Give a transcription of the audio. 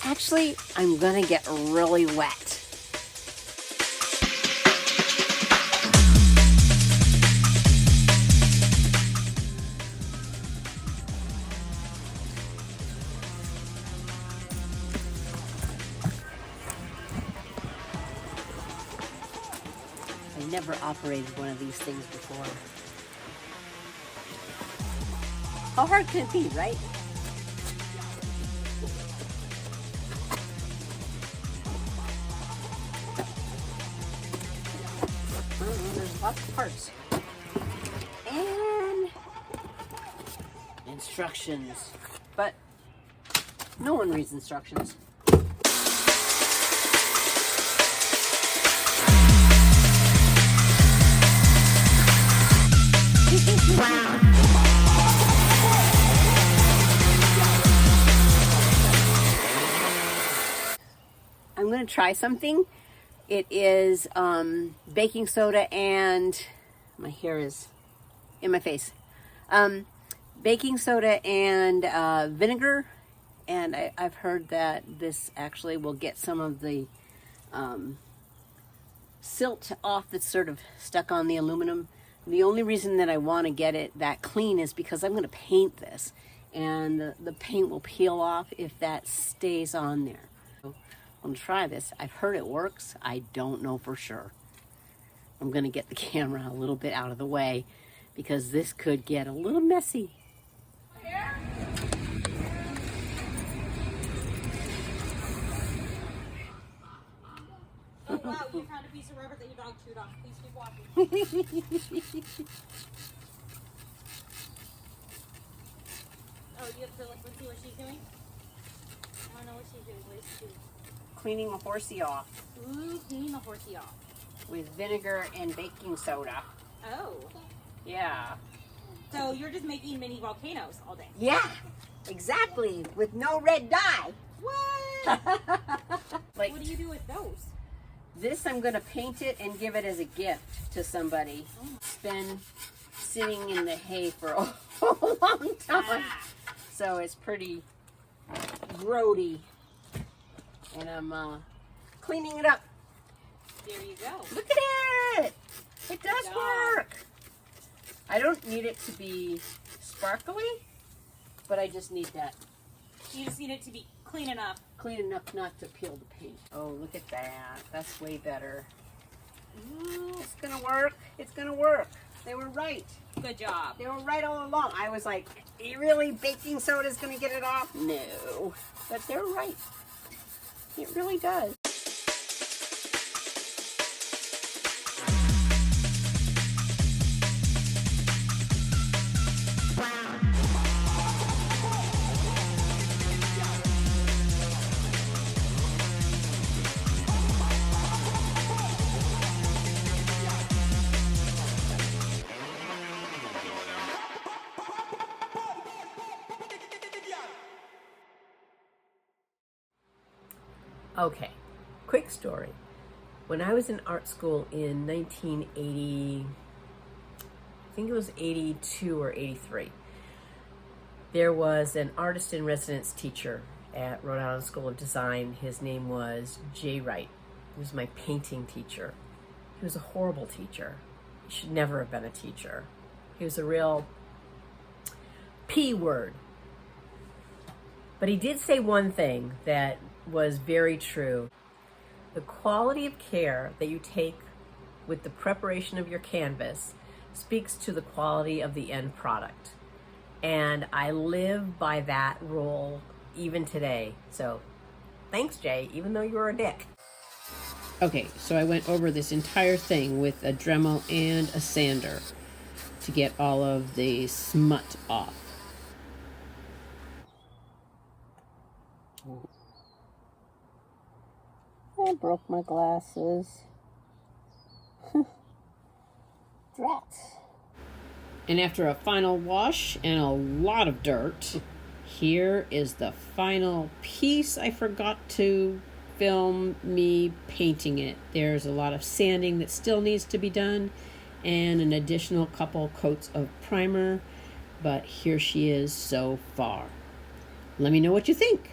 Actually, I'm gonna get really wet. I've never operated one of these things before. How hard can it be, right? There's lots of parts. And instructions. But no one reads instructions. I'm going to try something. It is baking soda and my hair is in my face. Baking soda and vinegar, and I've heard that this actually will get some of the silt off that's sort of stuck on the aluminum. The only reason that I want to get it that clean is because I'm going to paint this, and the paint will peel off if that stays on there. So I'm going to try this. I've heard it works. I don't know for sure. I'm going to get the camera a little bit out of the way because this could get a little messy. Oh wow, you found a piece of rubber that your dog chewed on. Please keep walking. Oh, you have to look and see what she's doing? I don't know what she's doing. What is she doing? Cleaning a horsey off Ooh, cleaning the horsey off. with vinegar and baking soda. Oh. Yeah. So you're just making mini volcanoes all day? Yeah, exactly. With no red dye. What? Like, What do you do with those? this I'm going to paint it and give it as a gift to somebody. It's been sitting in the hay for a long time. So it's pretty grody. And I'm cleaning it up. There you go. Look at it! It does Good job. work. I don't need it to be sparkly, but I just need that You just need it to be clean enough. clean enough not to peel the paint. Oh, look at that. That's way better. Ooh, it's gonna work. It's gonna work. They were right. Good job. They were right all along. I was like, really, baking soda's gonna get it off? No. But they're right. It really does. Okay, quick story. When I was in art school in 1980, I think it was 82 or 83, there was an artist in residence teacher at Rhode Island School of Design. His name was Wright. He was my painting teacher. He was a horrible teacher. He should never have been a teacher. He was a real P word. But he did say one thing that was very true. The quality of care that you take with the preparation of your canvas speaks to the quality of the end product. And I live by that rule even today. So thanks, Jay, even though you were a dick. Okay, so I went over this entire thing with a Dremel and a sander to get all of the smut off. I broke my glasses. Drats. And after a final wash and a lot of dirt, here is the final piece. I forgot to film me painting it. There's a lot of sanding that still needs to be done and an additional couple coats of primer, but here she is so far. Let me know what you think.